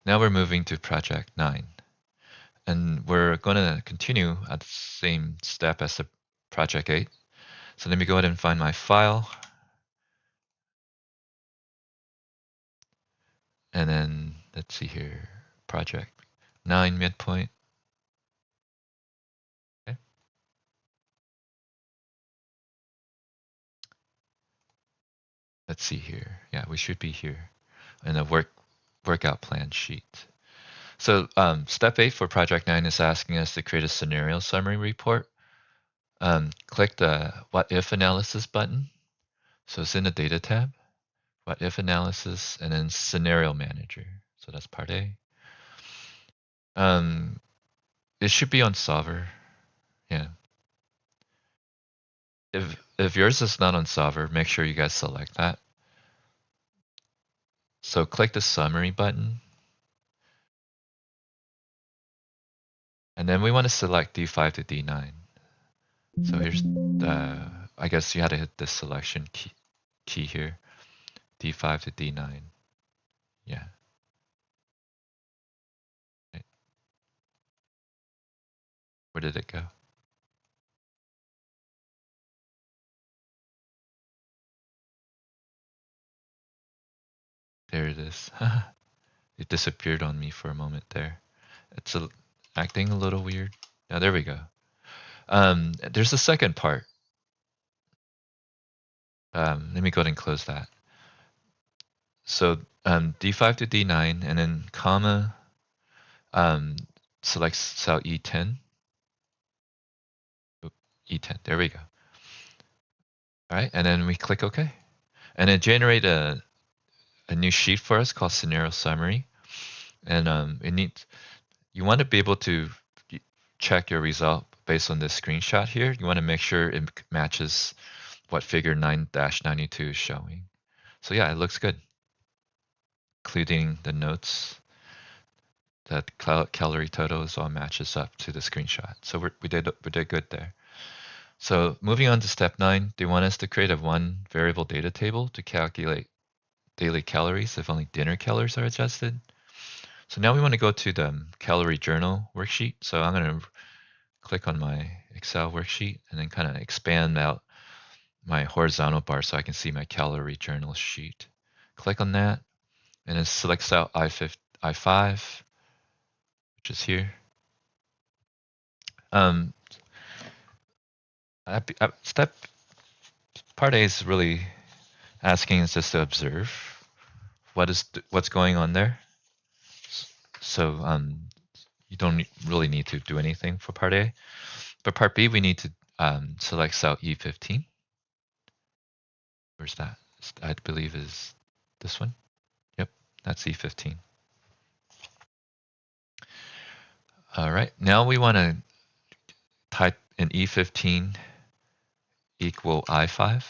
Now we're moving to project 9. And we're going to continue at the same step as the project 8. So let me go ahead and find my file. And then let's see here, project 9 midpoint. Okay. Let's see here. Yeah, we should be here in a workout plan sheet. So step 8 for project 9 is asking us to create a scenario summary report. Click the what if analysis button. So it's in the data tab, what if analysis, and then scenario manager. So that's part A. It should be on solver. Yeah. If yours is not on solver, make sure you guys select that. So click the summary button. And then we want to select D5 to D9. So here's the, I guess you had to hit this selection key here. D5 to D9. Yeah. Right. Where did it go? There it is. It disappeared on me for a moment there. It's acting a little weird. Now there we go. There's a second part. Let me go ahead and close that. So D5 to D9, and then comma, select cell E10. E10, there we go. All right, and then we click OK. And it generate a new sheet for us called scenario summary. And you want to be able to check your result based on this screenshot here. You want to make sure it matches what figure 9-92 is showing. So yeah, it looks good, including the notes. That calorie totals all matches up to the screenshot. So we did good there. So moving on to step 9, they want us to create a one variable data table to calculate daily calories if only dinner calories are adjusted. So now we want to go to the calorie journal worksheet. So I'm going to click on my Excel worksheet and then kind of expand out my horizontal bar so I can see my calorie journal sheet. Click on that and then select cell I5, which is here. Step part A is really asking us just to observe what's going on there. So you don't really need to do anything for part A. But part B, we need to select cell E15. Where's that? I believe is this one. Yep, that's E15. All right, now we want to type in E15 equal I5.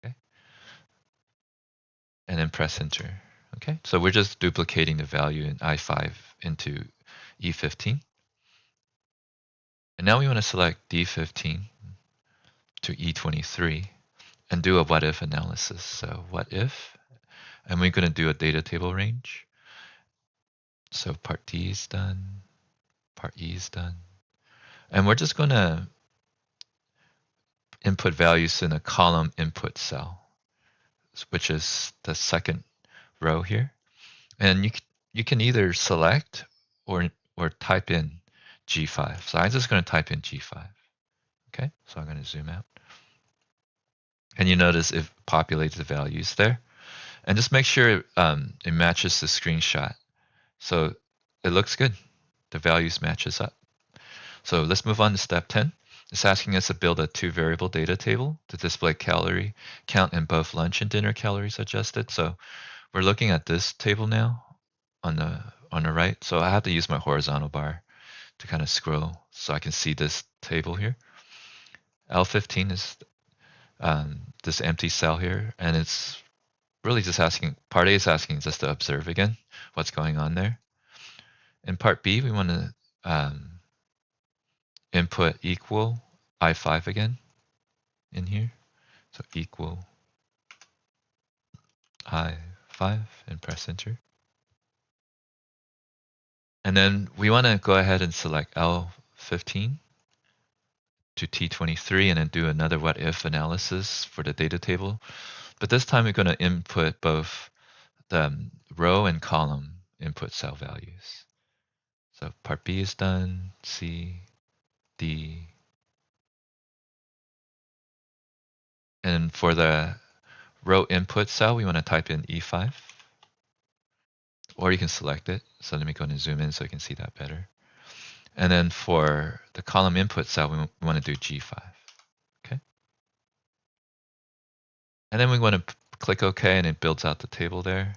Okay. And then press enter. Okay, so we're just duplicating the value in I5 into E15. And now we want to select D15 to E23 and do a what if analysis. So what if, and we're going to do a data table range. So part D is done, part E is done. And we're just going to input values in a column input cell, which is the second row here. And you can either select or type in G5. So I'm just going to type in G5. Okay, so I'm going to zoom out. And you notice it populates the values there. And just make sure it matches the screenshot. So it looks good. The values matches up. So let's move on to step 10. It's asking us to build a two variable data table to display calorie count in both lunch and dinner calories adjusted. So we're looking at this table now on the right. So I have to use my horizontal bar to kind of scroll so I can see this table here. L15 is this empty cell here, and it's really just asking, part A is asking just to observe again what's going on there. In part B, we want to input equal I5 again in here. So equal I5 and press enter. And then we want to go ahead and select L15 to T23 and then do another what if analysis for the data table. But this time we're going to input both the row and column input cell values. So part B is done, C, D. And for the row input cell, we want to type in E5. Or you can select it. So let me go and zoom in so you can see that better. And then for the column input cell, we want to do G5. Okay. And then we want to click OK, and it builds out the table there.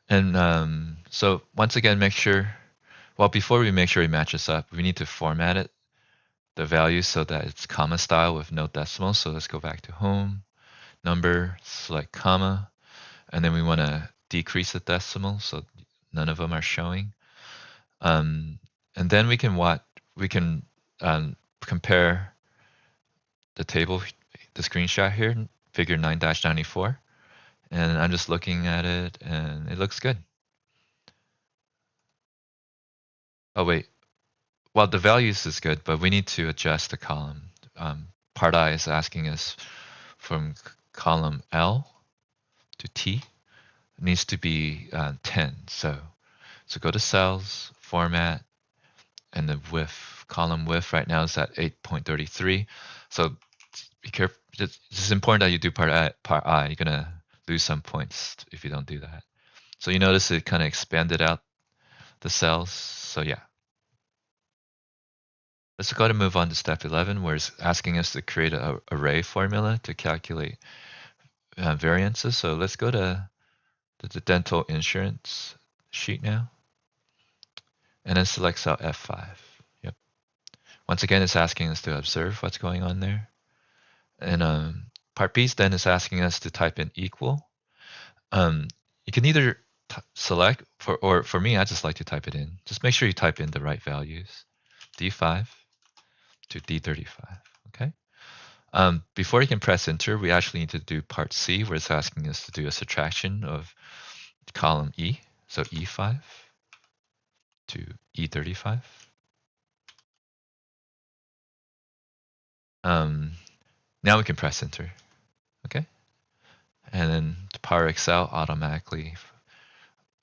And so once again, make sure, well, before we make sure we match this up, we need to format it, the values, so that it's comma style with no decimals. So let's go back to home, number, select comma, and then we want to decrease the decimal so none of them are showing. And then we can compare the table, the screenshot here, figure 9-94, and I'm just looking at it and it looks good. Oh wait, well, the values is good, but we need to adjust the column. Part I is asking us from column L to T. It needs to be 10. So go to cells, format, and the width, column width right now is at 8.33. So be careful. It's important that you do part I. You're going to lose some points if you don't do that. So you notice it kind of expanded out the cells. So yeah. Let's go ahead and move on to step 11, where it's asking us to create an array formula to calculate variances. So let's go to the dental insurance sheet now, and then select cell F5. Yep. Once again, it's asking us to observe what's going on there. And part B then is asking us to type in equal. You can either select, or for me, I just like to type it in. Just make sure you type in the right values. D5 to D35, okay? Before you can press enter, we actually need to do part C, where it's asking us to do a subtraction of column E. So E5 to E35. Now we can press enter, okay? And then to Power Excel automatically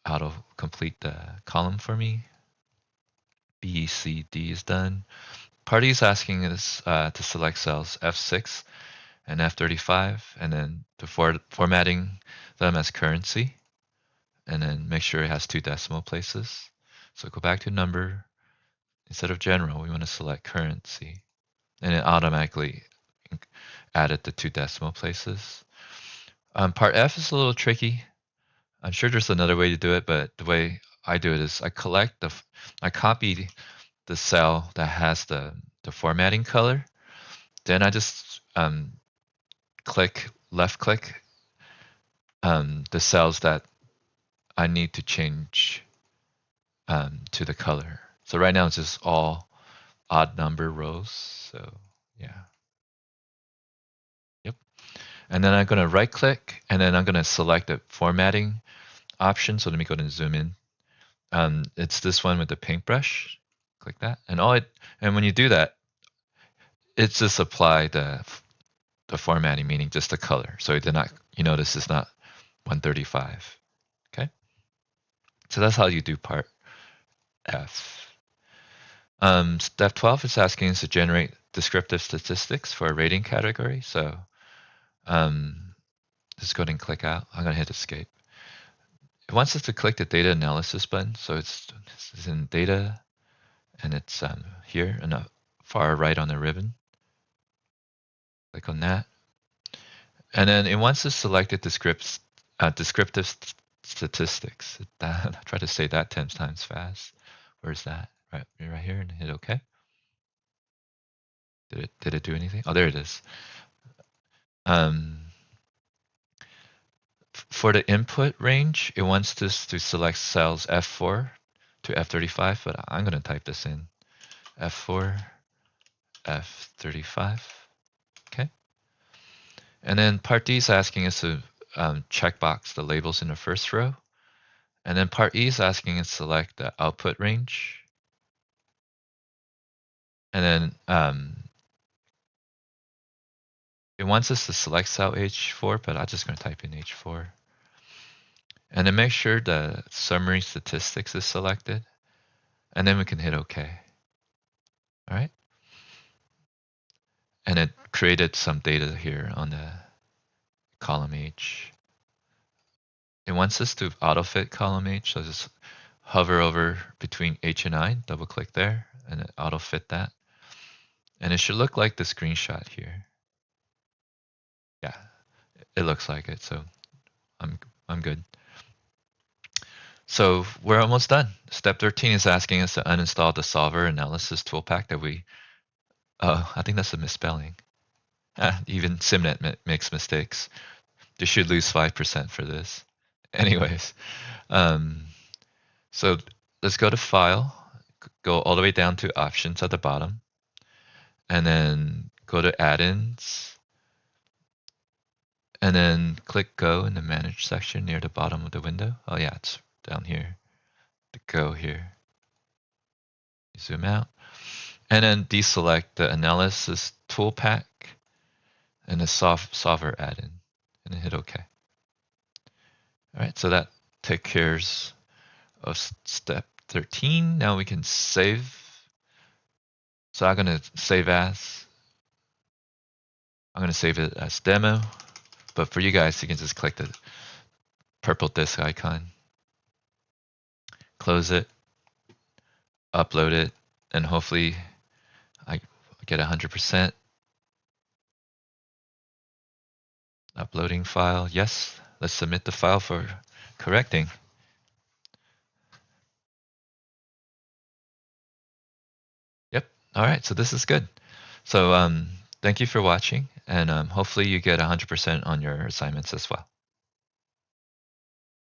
auto-complete the column for me. B, C, D is done. Part E is asking us to select cells F6 and F35, and then formatting them as currency, and then make sure it has 2 decimal places. So go back to number. Instead of general, we want to select currency, and it automatically added the 2 decimal places. Part F is a little tricky. I'm sure there's another way to do it, but the way I do it is I copy the cell that has the formatting color. Then I just left click the cells that I need to change to the color. So right now it's just all odd number rows. So yeah. Yep. And then I'm going to right click, and then I'm going to select the formatting option. So let me go ahead and zoom in. It's this one with the paintbrush. Click that, and when you do that, it's just apply the formatting, meaning just the color. So you notice it's not 135. Okay. So that's how you do part F. Step 12 is asking us to generate descriptive statistics for a rating category. So just go ahead and click out. I'm going to hit escape. It wants us to click the data analysis button. So it's in data, and it's here in the far right on the ribbon. Click on that. And then it wants to select the descriptive statistics. I try to say that 10 times fast. Where's that? Right here, and hit OK. Did it do anything? Oh, there it is. For the input range, it wants us to select cells F4 to F35, but I'm going to type this in. F4, F35. Okay. And then part D is asking us to checkbox the labels in the first row. And then part E is asking us to select the output range. And then it wants us to select cell H4, but I'm just going to type in H4. And then make sure the summary statistics is selected. And then we can hit OK. All right. And it created some data here on the column H. It wants us to auto-fit column H, so just hover over between H and I, double click there, and it auto-fit that. And it should look like the screenshot here. Yeah, it looks like it, so I'm good. So we're almost done. Step 13 is asking us to uninstall the solver analysis toolpack that we, I think that's a misspelling. Even SimNet makes mistakes. They should lose 5% for this. Anyways, so let's go to File, go all the way down to Options at the bottom, and then go to Add-ins, and then click Go in the Manage section near the bottom of the window. Oh yeah, it's down here. The Go here. Zoom out, and then deselect the Analysis Toolpack and the Solver add-in, and then hit OK. All right, so that takes care of step 13. Now we can save. So I'm going to save as. I'm going to save it as demo. But for you guys, you can just click the purple disk icon, close it, upload it, and hopefully I get 100%. Uploading file. Yes, let's submit the file for correcting. Yep. All right. So this is good. So thank you for watching, and hopefully you get 100% on your assignments as well.